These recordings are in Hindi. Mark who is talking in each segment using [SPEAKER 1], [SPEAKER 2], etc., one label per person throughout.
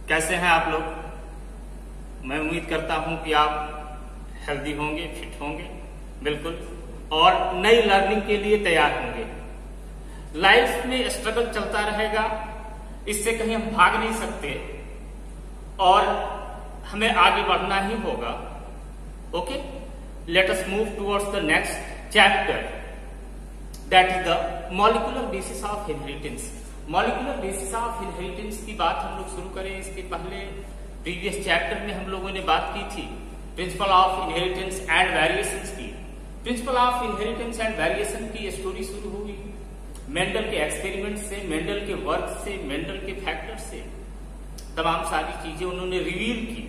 [SPEAKER 1] कैसे हैं आप लोग? मैं उम्मीद करता हूं कि आप हेल्दी होंगे, फिट होंगे, बिल्कुल, और नई लर्निंग के लिए तैयार होंगे। लाइफ में स्ट्रगल चलता रहेगा, इससे कहीं हम भाग नहीं सकते और हमें आगे बढ़ना ही होगा। Okay, let us move towards the next chapter, that is the molecular basis of inheritance. Molecular basis of inheritance की बात हम लोग शुरू करें इसके पहले प्रीवियस चैप्टर में हम लोगों ने बात की थी principle of inheritance and variations की। Principle of inheritance and variation की स्टोरी शुरू हुई मेंडल के एक्सपेरिमेंट से, मेंडल के वर्क से, मेंडल के फैक्टर से। तमाम सारी चीजें उन्होंने रिवील की।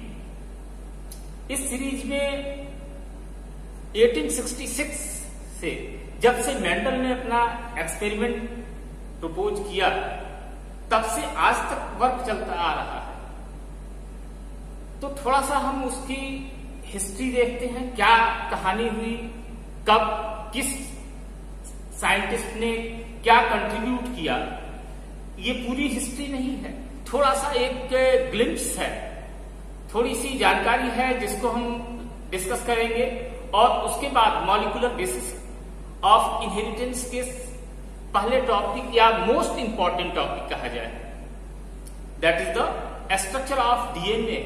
[SPEAKER 1] इस सीरीज में 1866 से, जब से मेंडल ने अपना एक्सपेरिमेंट प्रपोज किया, तब से आज तक वर्क चलता आ रहा है। तो थोड़ा सा हम उसकी हिस्ट्री देखते हैं, क्या कहानी हुई, कब किस साइंटिस्ट ने क्या कंट्रीब्यूट किया। ये पूरी हिस्ट्री नहीं है, थोड़ा सा एक ग्लिम्प्स है, थोड़ी सी जानकारी है जिसको हम डिस्कस करेंगे। और उसके बाद मॉलिक्यूलर बेसिस ऑफ इनहेरिटेंस के पहले टॉपिक या मोस्ट इंपॉर्टेंट टॉपिक कहा जाए, that is the structure of DNA,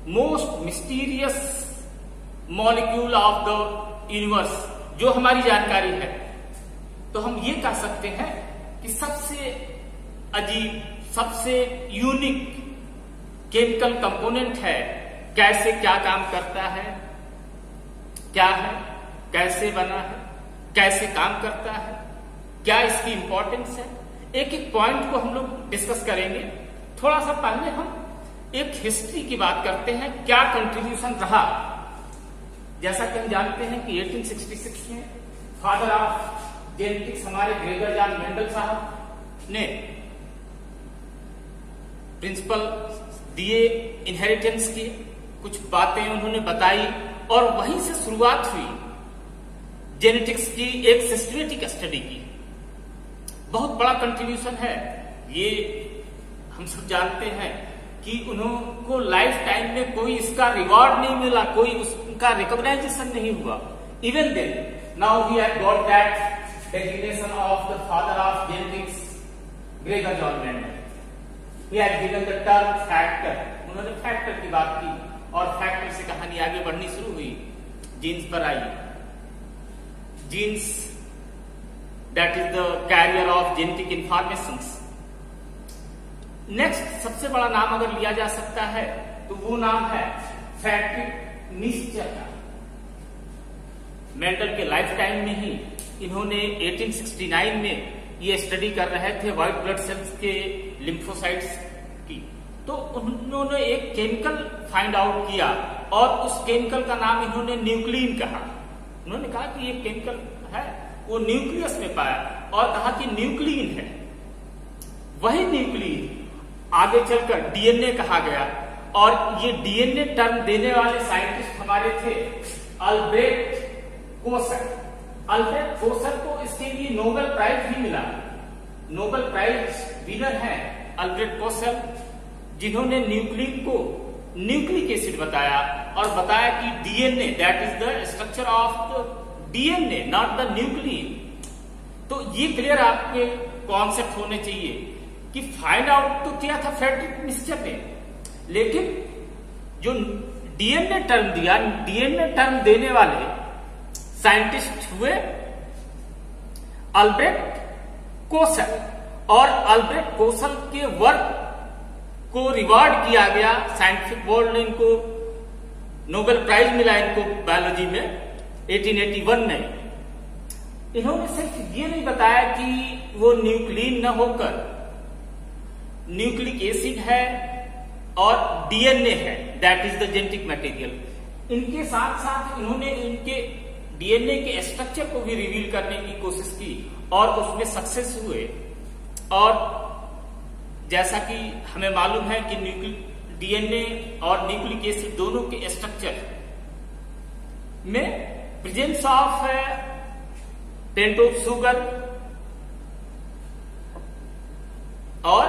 [SPEAKER 1] most mysterious molecule of the universe, जो हमारी जानकारी है। तो हम ये कह सकते हैं कि सबसे अजीब, सबसे यूनिक केमिकल कंपोनेंट है। कैसे क्या काम करता है, क्या है, कैसे बना है, कैसे काम करता है, क्या इसकी इंपॉर्टेंस है, एक एक पॉइंट को हम लोग डिस्कस करेंगे। थोड़ा सा पहले हम एक हिस्ट्री की बात करते हैं, क्या कंट्रीब्यूशन रहा। जैसा कि हम जानते हैं कि 1866 में फादर ऑफ जेनेटिक्स हमारे ग्रेगर जॉन मेंडल साहब ने प्रिंसिपल दिए इनहेरिटेंस की, कुछ बातें उन्होंने बताई और वहीं से शुरुआत हुई जेनेटिक्स की एक सिस्टमेटिक स्टडी की। बहुत बड़ा कंट्रीब्यूशन है ये, हम सब जानते हैं कि उनको लाइफ टाइम में कोई इसका रिवॉर्ड नहीं मिला, कोई उसका रिकॉग्नाइजेशन नहीं हुआ। Even then now we have got that designation of the father of genetics, Gregor John Mendel. He has given the term factor. उन्होंने फैक्टर की बात की और फैक्टर से कहानी आगे बढ़नी शुरू हुई, जीन्स पर आई। Genes that is the carrier of genetic informations. Next सबसे बड़ा नाम अगर लिया जा सकता है तो वो नाम है फ्रेडरिक नीत्शे का। मेंडल के लाइफ टाइम में ही इन्होंने 1869 में ये स्टडी कर रहे थे व्हाइट ब्लड सेल्स के लिम्फोसाइट्स की। तो उन्होंने एक केमिकल फाइंड आउट किया और उस केमिकल का नाम इन्होंने न्यूक्लिन कहा। उन्होंने कहा कि ये केमिकल है, वो न्यूक्लियस में पाया और कहा कि न्यूक्लिन है। वही न्यूक्लिन आगे चलकर डीएनए कहा गया और ये डीएनए टर्म देने वाले साइंटिस्ट हमारे थे अल्ब्रेक्ट कोसर। अल्ब्रेक्ट कोसर को इसके लिए नोबेल प्राइज भी मिला। नोबेल प्राइज विनर है अल्ब्रेक्ट कोसर, जिन्होंने न्यूक्लिन को न्यूक्लिक एसिड बताया और बताया कि DNA that is the structure of the DNA, not the nuclein. तो ये क्लियर आपके कॉन्सेप्ट होने चाहिए कि फाइंड आउट तो किया था फ्रेडरिक नीत्शे ने, लेकिन जो डीएनए टर्म दिया, डीएनए टर्म देने वाले साइंटिस्ट हुए अल्ब्रेक्ट कोसर। और अल्ब्रेक्ट कोसर के वर्क को रिवॉर्ड किया गया, साइंटिफिक वर्ल्ड ने इनको नोबेल प्राइज मिला इनको बायोलॉजी में 1881 में। इन्होंने सिर्फ ये नहीं बताया कि वो न्यूक्लिन न होकर न्यूक्लिक एसिड है और डीएनए है, that is the genetic material. इनके साथ साथ इन्होंने इनके डीएनए के स्ट्रक्चर को भी रिवील करने की कोशिश की और उसमें सक्सेस हुए। और जैसा कि हमें मालूम है कि डीएनए और न्यूक्लिक एसिड दोनों के स्ट्रक्चर में प्रेजेंस ऑफ पेंटोज शुगर और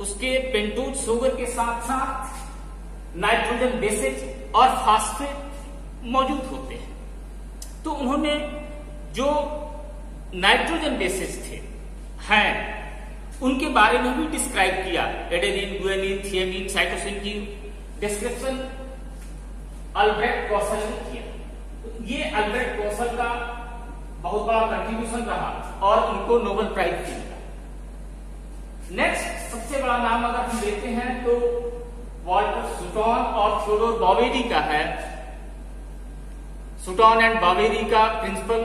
[SPEAKER 1] उसके पेंटोज शुगर के साथ साथ नाइट्रोजन बेसेज और फास्फेट मौजूद होते हैं। तो उन्होंने जो नाइट्रोजन बेसेज थे हैं उनके बारे में भी डिस्क्राइब किया। एडेनिन, गुआनिन, थियामिन, साइटोसिन की डिस्क्रिप्शन अल्ब्रेक्ट कौशल ने किया। ये अल्ब्रेक्ट कौशल का बहुत बड़ा कंट्रीब्यूशन रहा और उनको नोबेल प्राइज भी मिला। नेक्स्ट सबसे बड़ा नाम अगर हम लेते हैं तो वाल्टर सूटॉन और थियोडोर बॉवेरी का है। सूटॉन एंड बॉवेरी का principal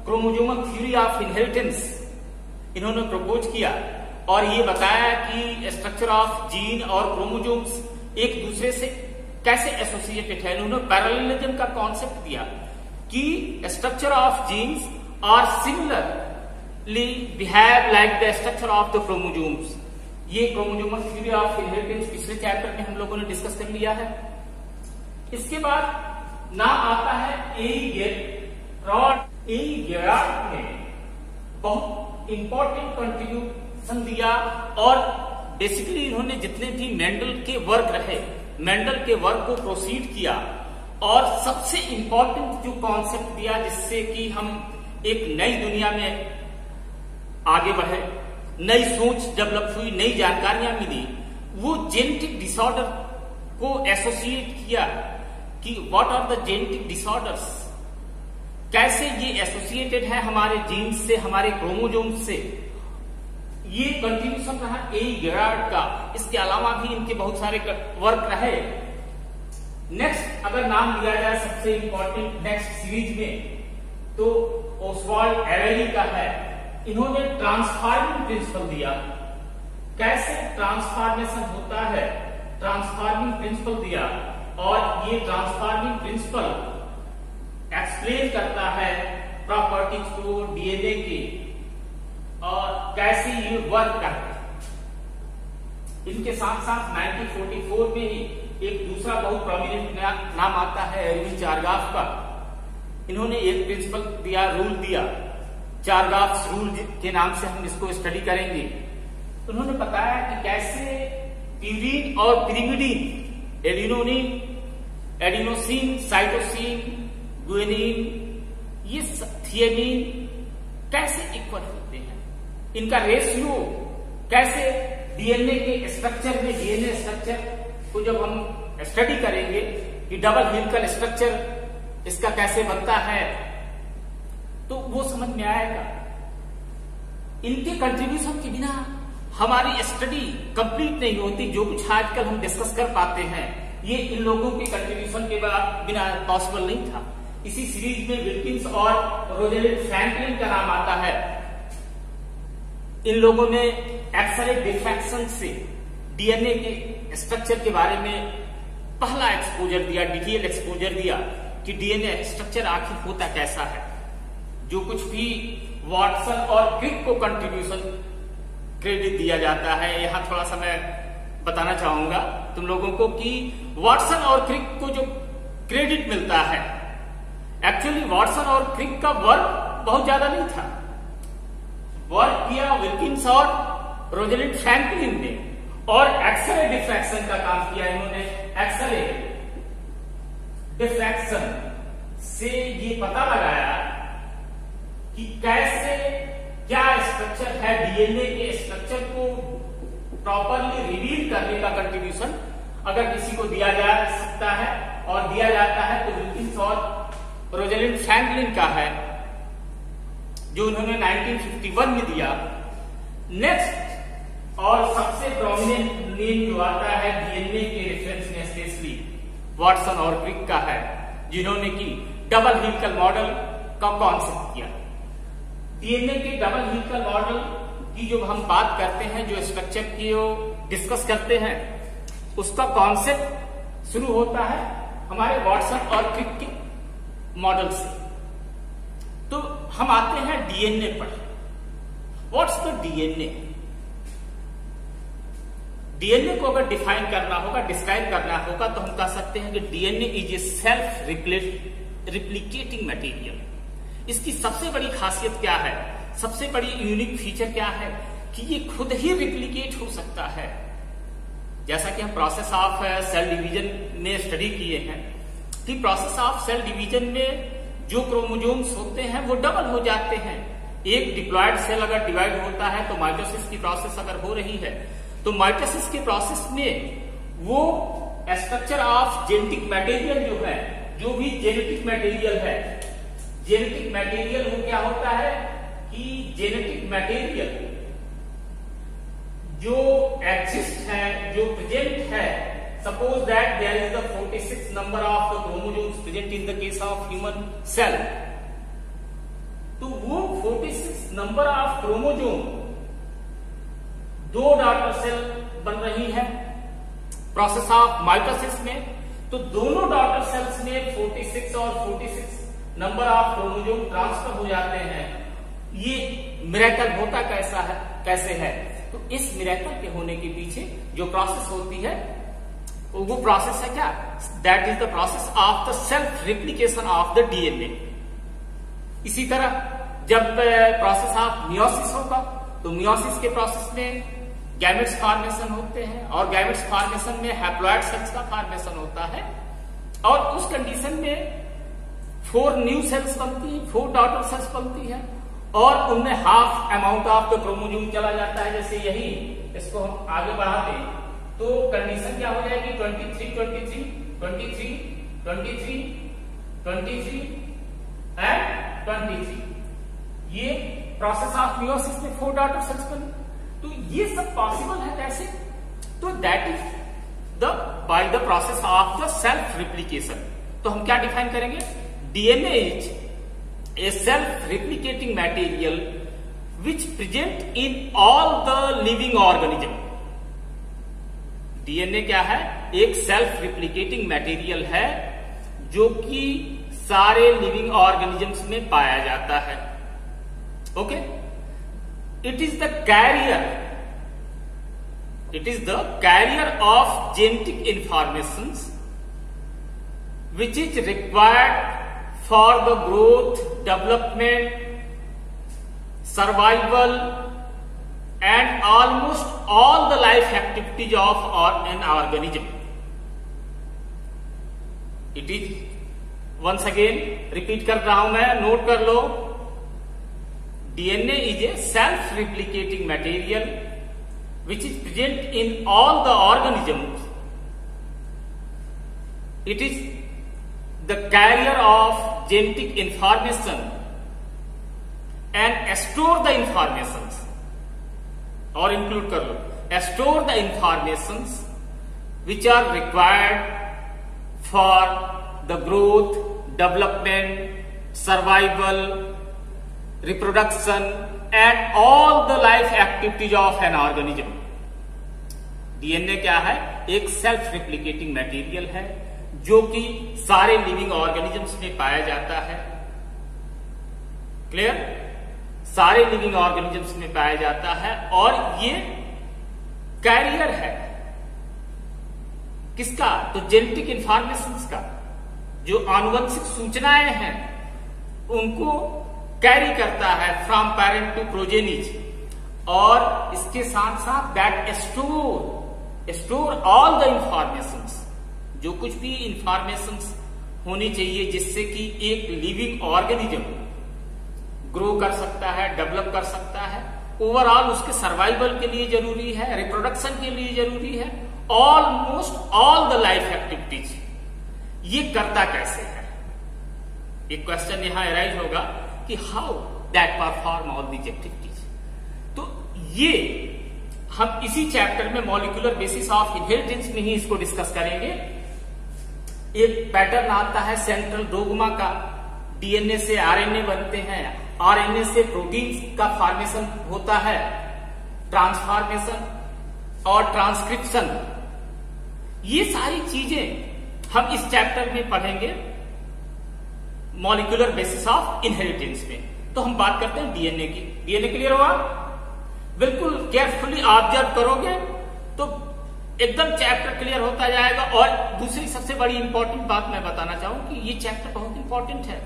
[SPEAKER 1] chromosomal theory of inheritance इन्होंने प्रपोज किया और ये बताया कि स्ट्रक्चर ऑफ जीन और क्रोमोसोम्स एक दूसरे से कैसे एसोसिएटेड है। इन्होंने पैरेललिज्म का कॉन्सेप्ट दिया कि structure of genes are similarly behave like the structure of the chromosomes. ये क्रोमोसोमल थ्योरी ऑफ इनहेरिटेंस पिछले चैप्टर में हम लोगों ने डिस्कस कर लिया है। इसके बाद नाम आता है एई गेरार्ड। एई गेरार्ड ने बहुत इंपॉर्टेंट कंट्रीब्यूशन दिया और बेसिकली इन्होंने जितने भी मेंडल के वर्क रहे, मेंडल के वर्क को प्रोसीड किया और सबसे इंपॉर्टेंट जो कॉन्सेप्ट दिया जिससे कि हम एक नई दुनिया में आगे बढ़े, नई सोच डेवलप हुई, नई जानकारियां मिली, वो जेनेटिक डिसऑर्डर को एसोसिएट किया कि what are the genetic disorders, कैसे ये एसोसिएटेड है हमारे जीन्स से, हमारे क्रोमोसोम्स से। ये कंट्रीब्यूशन रहा एई गेरार्ड का। इसके अलावा भी इनके बहुत सारे वर्क रहे। नेक्स्ट अगर नाम लिया जाए सबसे इंपॉर्टेंट नेक्स्ट सीरीज में तो ओसवाल्ड एवेली का है। इन्होंने ट्रांसफार्मिंग प्रिंसिपल दिया, कैसे ट्रांसफॉर्मेशन होता है, ट्रांसफार्मिंग प्रिंसिपल दिया और ये ट्रांसफार्मिंग प्रिंसिपल एक्सप्लेन करता है प्रॉपर्टीज को डीएनए की और कैसे ये वर्क करता है। इनके साथ साथ 1944 में ही एक दूसरा बहुत प्रोमिनेंट नाम आता है एरविन चारगाफ का। इन्होंने एक प्रिंसिपल दिया, रूल दिया, चारगाफ रूल के नाम से हम इसको स्टडी करेंगे। उन्होंने बताया कि कैसे प्यूरिन और पिरिमिडीन, एडिनोसिन, साइटोसिन, गुआनिन, ये थियामिन कैसे इक्वल होते हैं, इनका रेशियो कैसे डीएनए के स्ट्रक्चर में, डीएनए स्ट्रक्चर को जब हम स्टडी करेंगे कि डबल हेलिकल स्ट्रक्चर इसका कैसे बनता है तो वो समझ में आएगा। इनके कंट्रीब्यूशन के बिना हमारी स्टडी कंप्लीट नहीं होती। जो कुछ आजकल हम डिस्कस कर पाते हैं ये इन लोगों के कंट्रीब्यूशन के बिना पॉसिबल नहीं था। इसी सीरीज में विल्किंस और रोजेलिंड फ्रैंकलिन का नाम आता है। इन लोगों ने एक्सरे डिफ्रैक्शन से डीएनए के स्ट्रक्चर के बारे में पहला एक्सपोजर दिया, डिटेल एक्सपोजर दिया कि डीएनए स्ट्रक्चर आखिर होता कैसा है। जो कुछ भी वाटसन और क्रिक को कंट्रीब्यूशन क्रेडिट दिया जाता है, यहां थोड़ा सा मैं बताना चाहूंगा तुम लोगों को कि वाटसन और क्रिक को जो क्रेडिट मिलता है, एक्चुअली वाटसन और क्रिक का वर्क बहुत ज्यादा नहीं था। वर्क किया विल्किंस और रोजेलिंड फ्रैंकलिन ने और एक्सरे डिफ्रैक्शन का काम किया इन्होंने। एक्सरे डिफ्रैक्शन से ये पता लगाया कि कैसे क्या स्ट्रक्चर है, डीएनए के स्ट्रक्चर को प्रॉपरली रिवील करने का कंट्रीब्यूशन अगर किसी को दिया जा सकता है और दिया जाता है तो विल्किंस और रोजेलिंड फ्रैंकलिन का है, जो उन्होंने 1951 में दिया। नेक्स्ट और सबसे प्रोमिनेंट नेम जो आता है डीएनए के रेफरेंस में स्पेशली वाटसन और क्रिक का है, जिन्होंने की डबल हेलिकल मॉडल का कॉन्सेप्ट किया। डीएनए के डबल हेलिकल मॉडल की जो हम बात करते हैं, जो स्ट्रक्चर की डिस्कस करते हैं, उसका कॉन्सेप्ट शुरू होता है हमारे वाटसन और क्रिक के मॉडल से। तो हम आते हैं डीएनए पर। What's the DNA? डीएनए को अगर डिफाइन करना होगा, डिस्क्राइब करना होगा तो हम कह सकते हैं कि DNA is a self replicating material. इसकी सबसे बड़ी खासियत क्या है, सबसे बड़ी यूनिक फीचर क्या है कि ये खुद ही रिप्लिकेट हो सकता है। जैसा कि हम प्रोसेस ऑफ सेल डिवीजन में स्टडी किए हैं कि प्रोसेस ऑफ सेल डिवीजन में जो क्रोमोसोम्स होते हैं वो डबल हो जाते हैं। एक डिप्लॉयड सेल अगर डिवाइड होता है तो माइटोसिस की प्रोसेस अगर हो रही है तो माइटोसिस के प्रोसेस में वो स्ट्रक्चर ऑफ जेनेटिक मटेरियल जो है, जो भी जेनेटिक मटेरियल है, जेनेटिक मटेरियल वो क्या होता है कि जेनेटिक मटेरियल जो एग्जिस्ट है, जो प्रेजेंट है, suppose that there is the 46 number of the chromosomes present in the case of human cell, तो वो 46 नंबर ऑफ क्रोमोसोम दो डॉटर सेल बन रही है प्रोसेस ऑफ माइटोसिस में, तो दोनों डॉटर सेल्स में 46 और 46 नंबर ऑफ क्रोमोसोम ट्रांसफर हो जाते हैं। ये मिरेकल होता कैसे है? तो इस मिरेकल के होने के पीछे जो प्रोसेस होती है वो प्रोसेस है क्या? That is the process of the self replication of the DNA. इसी तरह जब प्रोसेस ऑफ मियोसिस होगा तो मियोसिस के प्रोसेस में गैमेट्स फॉर्मेशन होते हैं और गैमेट्स फॉर्मेशन में हैप्लॉइड सेल्स का फॉर्मेशन होता है और उस कंडीशन में 4 न्यू सेल्स बनती है, 4 डॉटर सेल्स बनती है और उनमें half amount of the chromosome चला जाता है। जैसे यही इसको हम आगे बढ़ाते हैं तो कंडीशन क्या हो जाएगी 23, 23, 23, 23, 23 एंड 23। ये प्रोसेस ऑफ मियोसिस में 4 डॉटर सेल्स बनी। तो ये सब पॉसिबल है कैसे? तो that is the by the process of the self replication. तो हम क्या डिफाइन करेंगे? DNA is a self replicating material which present in all the living organism. DNA क्या है? एक सेल्फ रिप्लिकेटिंग मटेरियल है जो कि सारे लिविंग ऑर्गेनिजम्स में पाया जाता है। Okay, it is the carrier of genetic informations which is required for the growth, development, survival and almost all the life activities of an organism. It is, once again repeat कर रहा हूं मैं, नोट कर लो। DNA is a self-replicating material which is present in all the organisms. It is the carrier of genetic information and store the informations, or include कर लो, store the informations which are required for the growth, development, survival, reproduction and all the life activities of an organism. DNA क्या है? एक सेल्फ रिप्लिकेटिंग मटेरियल है जो कि सारे लिविंग ऑर्गेनिजम्स में पाया जाता है। क्लियर? सारे लिविंग ऑर्गेनिजम्स में पाया जाता है और ये कैरियर है किसका? तो जेनेटिक इंफॉर्मेशंस का। जो आनुवंशिक सूचनाएं हैं उनको कैरी करता है फ्रॉम पेरेंट टू प्रोजेनिज, और इसके साथ साथ that store all the informations, जो कुछ भी इंफॉर्मेशंस होनी चाहिए जिससे कि एक लिविंग ऑर्गेनिज्म ग्रो कर सकता है, डेवलप कर सकता है, ओवरऑल उसके सर्वाइवल के लिए जरूरी है, रिप्रोडक्शन के लिए जरूरी है, almost all the life activities. ये करता कैसे है? एक क्वेश्चन यहां अराइज होगा कि how that perform all these activities. तो ये हम इसी चैप्टर में मॉलिक्यूलर बेसिस ऑफ इनहेरिटेंस में ही इसको डिस्कस करेंगे। एक पैटर्न आता है सेंट्रल डोग्मा का, डीएनए से आरएनए बनते हैं, आरएनए से प्रोटीन का फॉर्मेशन होता है, ट्रांसफॉर्मेशन और ट्रांसक्रिप्शन। ये सारी चीजें हम इस चैप्टर में पढ़ेंगे मॉलिक्यूलर बेसिस ऑफ इनहेरिटेंस में। तो हम बात करते हैं डीएनए की। डीएनए क्लियर हुआ? बिल्कुल केयरफुली ऑब्जर्व करोगे तो एकदम चैप्टर क्लियर होता जाएगा। और दूसरी सबसे बड़ी इंपॉर्टेंट बात मैं बताना चाहूं कि ये चैप्टर बहुत इंपॉर्टेंट है।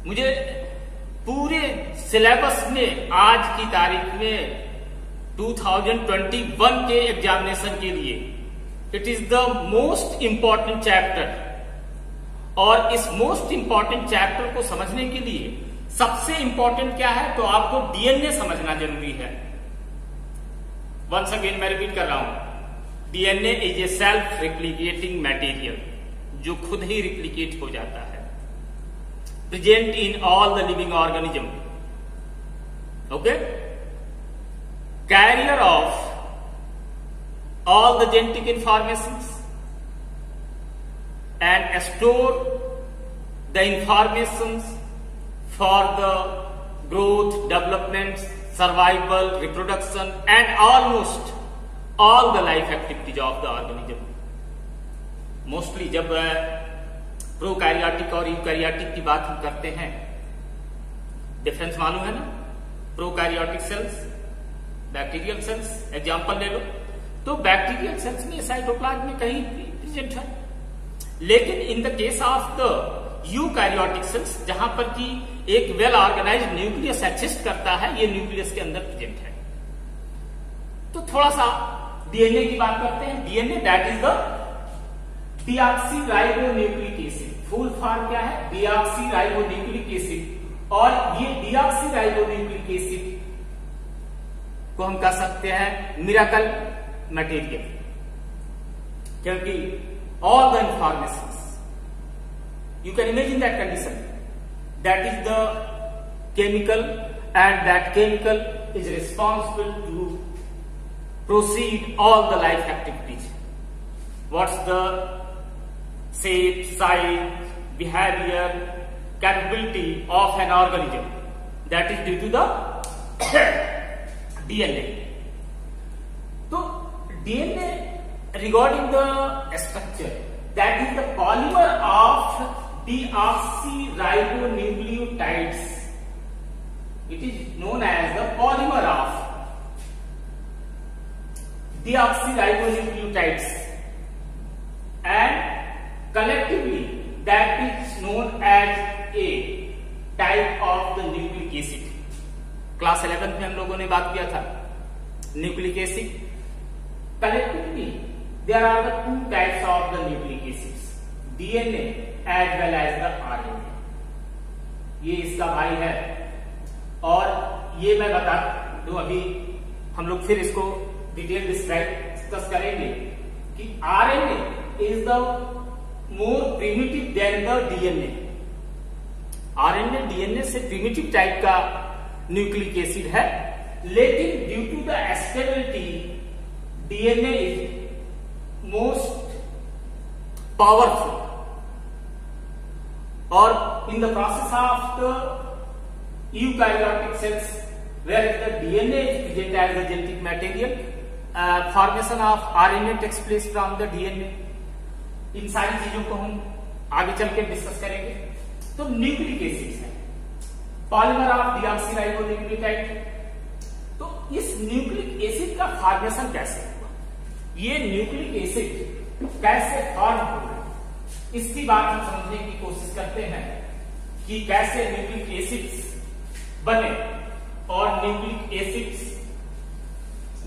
[SPEAKER 1] मुझे पूरे सिलेबस में आज की तारीख में 2021 के एग्जामिनेशन के लिए it is the most important chapter. और इस मोस्ट इंपॉर्टेंट चैप्टर को समझने के लिए सबसे इंपॉर्टेंट क्या है, तो आपको डीएनए समझना जरूरी है। वंस अगेन मैं रिपीट कर रहा हूं, DNA is a self replicating material, जो खुद ही रिप्लिकेट हो जाता है, present in all the living organism, okay, carrier of all the genetic informations and store the informations for the growth, development, survival, reproduction and almost all the life activities of the organism. Mostly जब प्रोकैरियोटिक और यूकैरियोटिक की बात हम करते हैं, डिफरेंस मालूम है ना? Prokaryotic cells, bacterial cells, example ले लो तो बैक्टीरियल सेल्स में साइटोप्लाज्म में कहीं प्रेजेंट है, लेकिन इन the case of the eukaryotic sales जहां पर कि एक वेल ऑर्गेनाइज्ड न्यूक्लियस एक्सिस्ट करता है, ये न्यूक्लियस के अंदर प्रेजेंट है। तो थोड़ा सा डीएनए की बात करते हैं। DNA that is the deoxyribonucleic acid, full form क्या है? Deoxyribonucleic acid. और ये डीऑक्सीराइबोन्यूक्लिक एसिड को हम कह सकते हैं मिरेकल मटेरियल, क्योंकि all the information you can imagine that condition, that is the chemical and that chemical is responsible to proceed all the life activities. What's the shape, size, behavior, capability of an organism, that is due to the DNA. So DNA regarding the structure, that is the polymer of deoxyribonucleotides. It is known as the polymer of deoxyribonucleotides, and collectively that is known as a type of the nucleic acid. Class 11 में हम लोगों ने बात किया था nucleic acid. Collectively there are the two types of the nucleic acids, DNA as well as the RNA. ये इसका भाई है, और ये मैं बता दूं, अभी हम लोग फिर इसको डिटेल डिस्कस करेंगे कि RNA is the more primitive than the DNA. RNA DNA से प्रिमिटिव टाइप का न्यूक्लिक एसिड है, लेकिन due to the stability DNA is most powerful. और in the process of the eukaryotic cells where the DNA is present as the genetic material, formation of RNA takes place from the DNA. इन सारी चीजों को हम आगे चल के डिस्कस करेंगे। तो न्यूक्लिक एसिड है, पॉलीमर ऑफ डीऑक्सीराइबोन्यूक्लियोटाइड। तो इस न्यूक्लिक एसिड का फॉर्मेशन कैसे हुआ, ये न्यूक्लिक एसिड कैसे फॉर्म हुआ, इसकी बात हम समझने की कोशिश करते हैं कि कैसे न्यूक्लिक एसिड्स बने और न्यूक्लिक एसिड्स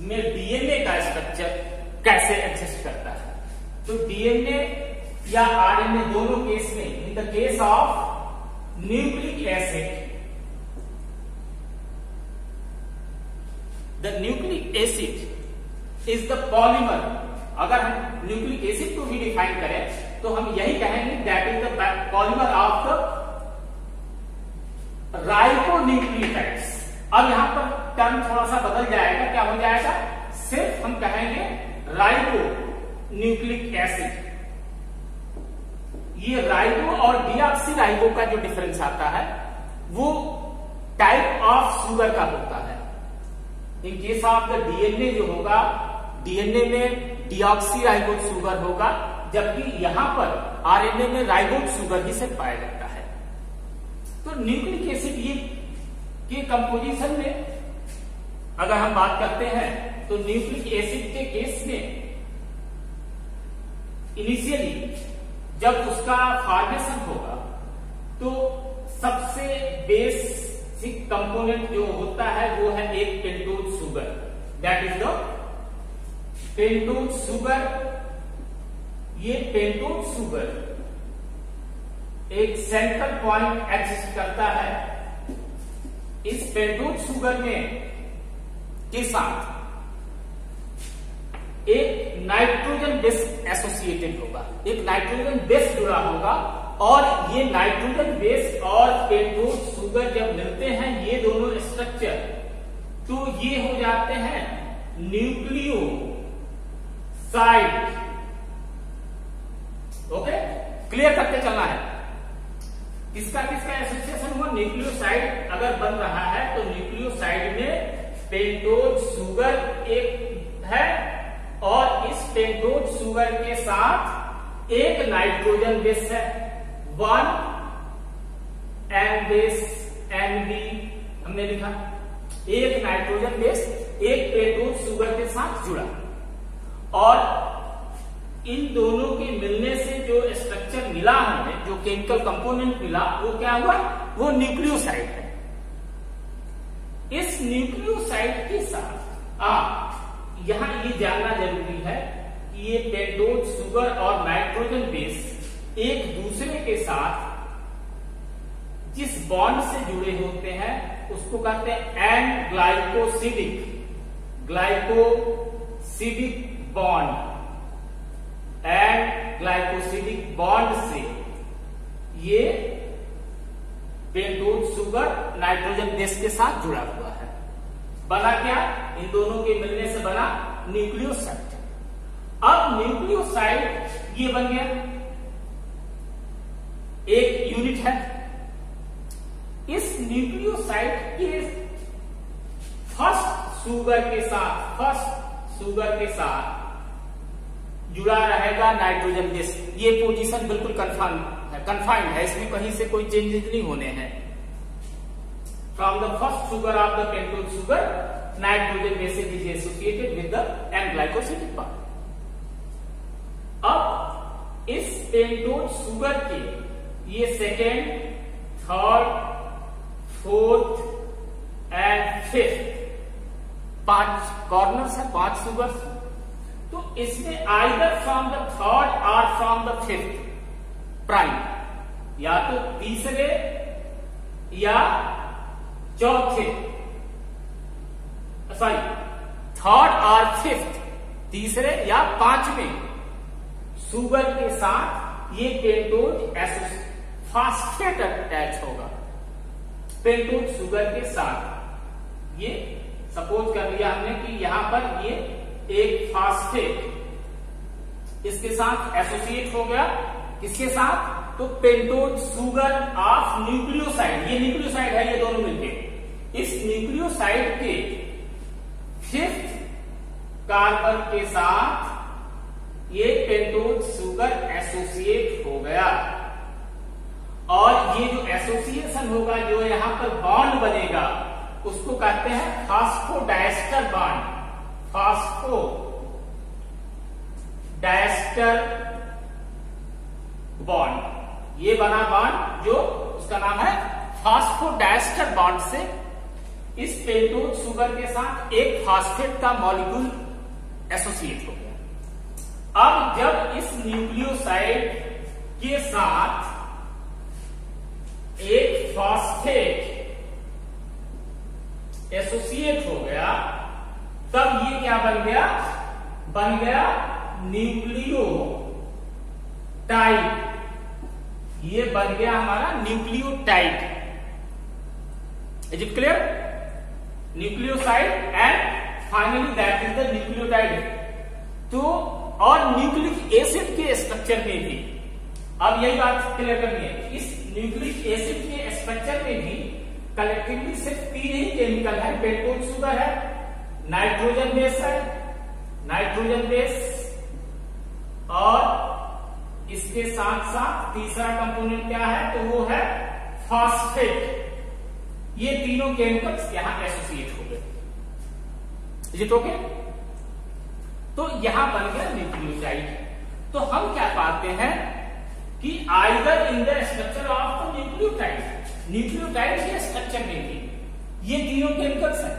[SPEAKER 1] में डीएनए का स्ट्रक्चर कैसे एग्जिस्ट करता है। तो डीएनए या आरएनए दोनों केस में, इन the case of nucleic acid, the nucleic acid is the polymer. अगर हम न्यूक्लिक एसिड को भी डिफाइन करें तो हम यही कहेंगे that is the polymer of the ribonucleotides. अब यहां पर टर्म थोड़ा सा बदल जाएगा, क्या हो जाएगा? सिर्फ हम कहेंगे राइबो न्यूक्लिक एसिड। ये राइबो और डीऑक्सीराइबो का जो डिफरेंस आता है वो टाइप ऑफ शुगर का होता है। In case of the DNA जो होगा, डीएनए में डीऑक्सीराइबो शुगर होगा, जबकि यहां पर आरएनए में राइबो शुगर ही से पाया जाता है। तो न्यूक्लिक एसिड ये के कंपोजिशन में अगर हम बात करते हैं तो न्यूक्लिक एसिड के केस में इनिशियली जब उसका फॉर्मेशन होगा तो सबसे बेसिक कंपोनेंट जो होता है वो है एक pentose sugar, that is the pentose sugar. ये पेंटोज शुगर एक सेंट्रल पॉइंट एग्जिस्ट करता है। इस पेंटोज शुगर में के साथ एक नाइट्रोजन बेस एसोसिएटेड होगा, एक नाइट्रोजन बेस जुड़ा होगा, और ये नाइट्रोजन बेस और पेंटोज शुगर जब मिलते हैं ये दोनों स्ट्रक्चर, तो ये हो जाते हैं न्यूक्लियोसाइड। ओके, क्लियर करके चलना है। किसका किसका एसोसिएशन हुआ? न्यूक्लियोसाइड अगर बन रहा है तो न्यूक्लियोसाइड में पेंटोज शुगर एक है, और इस पेंटोज शुगर के साथ एक नाइट्रोजन बेस है, 1 N बेस NB हमने लिखा, एक नाइट्रोजन बेस एक पेंटोज शुगर के साथ जुड़ा, और इन दोनों के मिलने से जो स्ट्रक्चर मिला हमें, जो केमिकल कंपोनेंट मिला, वो क्या हुआ? वो न्यूक्लियोसाइड है। इस न्यूक्लियोसाइड के साथ यहां ये जानना जरूरी है कि ये पेंटोज शुगर और नाइट्रोजन बेस एक दूसरे के साथ जिस बॉन्ड से जुड़े होते हैं उसको कहते हैं N glycosidic bond. N glycosidic bond से ये पेंटोज शुगर नाइट्रोजन बेस के साथ जुड़ा हुआ है। बना क्या? इन दोनों के मिलने से बना न्यूक्लियोसाइड। अब न्यूक्लियोसाइड ये बन गया, एक यूनिट है। इस न्यूक्लियोसाइड के फर्स्ट शुगर के साथ जुड़ा रहेगा नाइट्रोजन बेस। ये पोजीशन बिल्कुल कन्फाइंड है, इसमें कहीं से कोई चेंजेस नहीं होने हैं। From the first sugar of the pentose sugar nitrogen base is associated with the N glycosidic bond. अब इस पेंटोज शुगर के ये second, third, fourth and fifth 5 corners है, 5 शुगर्स। तो इसमें आइदर फ्रॉम द थर्ड और फ्रॉम द फिफ्थ प्राइम, या तो तीसरे या चौथे, सॉरी थर्ड और फिफ्थ, तीसरे या 5वें शुगर के साथ ये पेंटोज फास्फेट अटैच होगा। पेंटोज शुगर के साथ ये सपोज कर लिया हमने कि यहां पर ये एक फास्फेट इसके साथ एसोसिएट हो गया। किसके साथ? तो पेंटोज शुगर ऑफ न्यूक्लियोसाइड, ये न्यूक्लियोसाइड है, ये दोनों मिलके इस न्यूक्लियोसाइड के 5th कार्बन के साथ ये पेंटोज शुगर एसोसिएट हो गया। और ये जो एसोसिएशन होगा, जो यहां पर बॉन्ड बनेगा, उसको कहते हैं फास्फोडाइस्टर बॉन्ड। फास्फोडाइस्टर बॉन्ड, ये बना बॉन्ड जो उसका नाम है फास्फोडाइस्टर बॉन्ड से इस पेंटोज शुगर के साथ एक फास्फेट का मॉलिक्यूल एसोसिएट हो गया। अब जब इस न्यूक्लियोसाइड के साथ एक फास्फेट एसोसिएट हो गया, तब ये क्या बन गया? बन गया न्यूक्लियोटाइड। ये बन गया हमारा nucleotide. Is it clear? Nucleoside and finally that is the nucleotide. तो और न्यूक्लिक एसिड के स्ट्रक्चर में भी, अब यही बात क्लियर करनी है, इस न्यूक्लिक एसिड के स्ट्रक्चर में भी कलेक्टिवली सिर्फ 3 ही केमिकल है। पेंटोज शुगर है, नाइट्रोजन बेस है, नाइट्रोजन बेस, और इसके साथ साथ तीसरा कंपोनेंट क्या है? तो वो है फास्फेट। ये तीनों केमिकल्स यहां एसोसिएट हो गए। Is it okay? तो यहां बन गया न्यूक्लियोटाइड। तो हम क्या पाते हैं कि either in the structure of the nucleotide के स्ट्रक्चर में भी ये तीनों केमिकल्स हैं।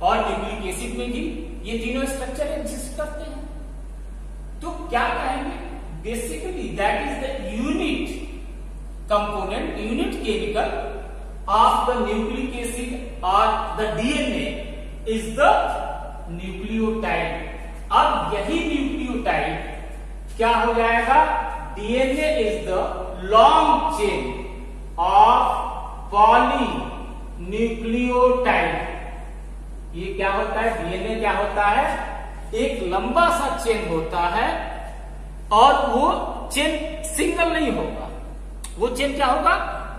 [SPEAKER 1] और न्यूक्लिक एसिड में भी ये तीनों स्ट्रक्चर एग्जिस्ट करते हैं। तो क्या कहेंगे, basically that is the unit component, unit chemical of the nucleic acid और the DNA is the nucleotide. अब यही न्यूक्लियोटाइड क्या हो जाएगा, DNA is the long chain of poly nucleotide. ये क्या होता है, डीएनए क्या होता है, एक लंबा सा चेन होता है और वो चेन सिंगल नहीं होगा, वो चेन क्या होगा,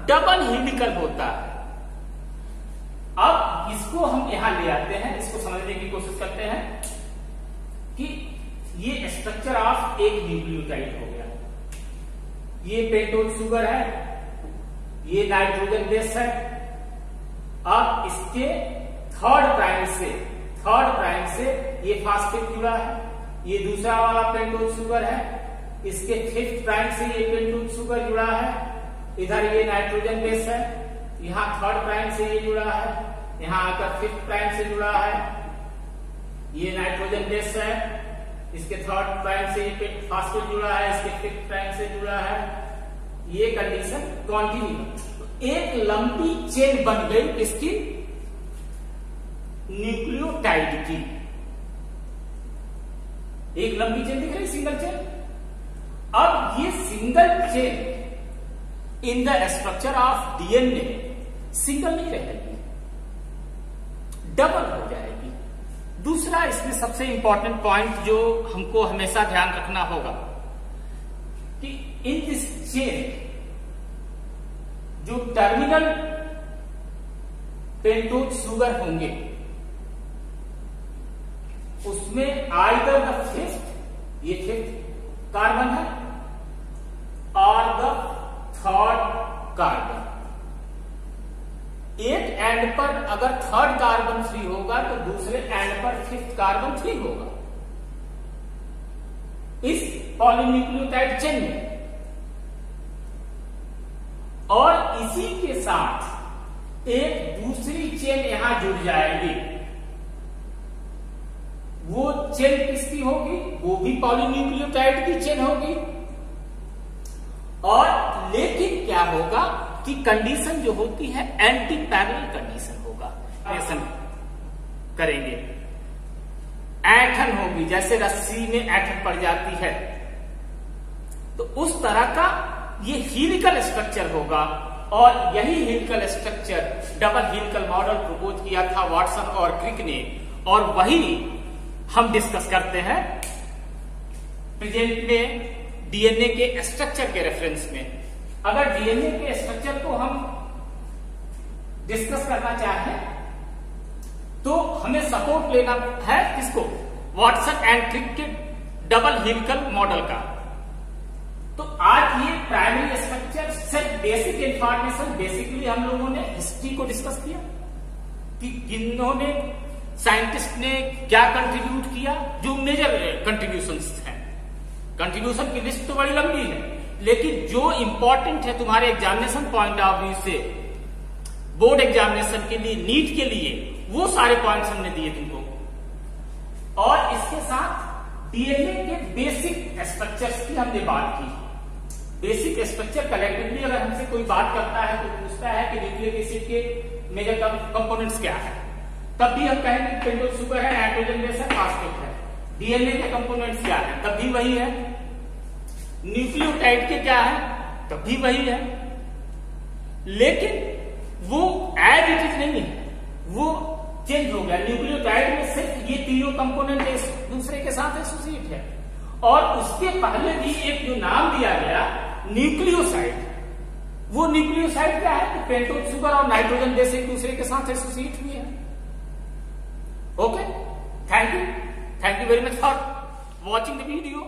[SPEAKER 1] डबल हेलिकल होता है। अब इसको हम यहां ले आते हैं, इसको समझने की कोशिश करते हैं कि ये स्ट्रक्चर ऑफ एक न्यूक्लियोटाइड हो गया, ये पेंटोज शुगर है, ये नाइट्रोजन बेस है। अब इसके थर्ड प्राइम से ये फास्फेट जुड़ा है, ये दूसरा वाला पेंटोज शुगर है, इसके फिफ्थ प्राइम से ये पेंटोज शुगर जुड़ा है, इधर ये नाइट्रोजन बेस है, यहां थर्ड प्राइम से ये जुड़ा है, यहां आकर फिफ्थ प्राइम से जुड़ा है, ये नाइट्रोजन बेस है, इसके थर्ड प्राइम से ये फास्फेट जुड़ा है, इसके फिफ्थ प्राइम से जुड़ा है। ये कंडीशन कॉन्टिन्यू, एक लंबी चेन बन गई इसकी न्यूक्लियोटाइड की, एक लंबी चेन दिख रही, सिंगल चेन। अब ये single chain in the structure of DNA single नहीं रहेगी, डबल हो जाएगी। दूसरा इसमें सबसे इंपॉर्टेंट पॉइंट जो हमको हमेशा ध्यान रखना होगा कि इन दिस चेन जो टर्मिनल पेंटोज शुगर होंगे उसमें आइदर द फिफ्थ, ये फिफ्थ कार्बन है, और द थर्ड कार्बन। एक एंड पर अगर थर्ड कार्बन फ्री होगा तो दूसरे एंड पर फिफ्थ कार्बन फ्री होगा इस पॉलीन्यूक्लियोटाइड चेन में। और इसी के साथ एक दूसरी चेन यहां जुड़ जाएगी, वो चेन किसकी होगी, वो भी पॉलीन्यूक्लियोटाइड की चेन होगी। और लेकिन क्या होगा कि कंडीशन जो होती है एंटी पैरेलल कंडीशन होगा, ऐसा करेंगे, ऐंठन होगी, जैसे रस्सी में ऐंठन पड़ जाती है, तो उस तरह का ये हीलिकल स्ट्रक्चर होगा। और यही हीलिकल स्ट्रक्चर डबल हीलिकल मॉडल प्रपोज किया था वाटसन और क्रिक ने, और वही हम डिस्कस करते हैं प्रेजेंट में डीएनए के स्ट्रक्चर के रेफरेंस में। अगर डीएनए के स्ट्रक्चर को हम डिस्कस करना चाहें तो हमें सपोर्ट लेना है किसको, वाटसन एंड क्रिक के डबल हेलिकल मॉडल का। तो आज ये प्राइमरी स्ट्रक्चर से बेसिक इंफॉर्मेशन, बेसिकली हम लोगों ने हिस्ट्री को डिस्कस किया कि किन्होंने साइंटिस्ट ने क्या कंट्रीब्यूट किया, जो मेजर कंट्रीब्यूशंस हैं। कंट्रीब्यूशन की लिस्ट तो बड़ी लंबी है, लेकिन जो इंपॉर्टेंट है तुम्हारे एग्जामिनेशन पॉइंट ऑफ व्यू से, बोर्ड एग्जामिनेशन के लिए, नीट के लिए, वो सारे पॉइंट्स हमने दिए तुमको। और इसके साथ डीएनए के बेसिक स्ट्रक्चर्स की हमने बात की। बेसिक स्ट्रक्चर कलेक्टिवली अगर हमसे कोई बात करता है तो पूछता है कि न्यूक्लिक एसिड के मेजर कंपोनेंट्स क्या है, तब भी हम कहेंगे पेंटोज शुगर है, नाइट्रोजन बेस है, फास्फेट है। डीएनए के कंपोनेंट्स क्या है, तब भी वही है। न्यूक्लियोटाइड के क्या है, तब भी वही है। लेकिन वो एज इट इज नहीं है, वो चेंज हो गया। न्यूक्लियोटाइड में सिर्फ ये तीनों कंपोनेंट एक दूसरे के साथ एसोसिएट है, और उसके पहले भी एक जो नाम दिया गया न्यूक्लियोसाइड, वो न्यूक्लियोसाइड क्या है, पेंटोज शुगर और नाइट्रोजन बेस एक दूसरे के साथ एसोसिएट हुए हैं। Okay, thank you very much for watching the video.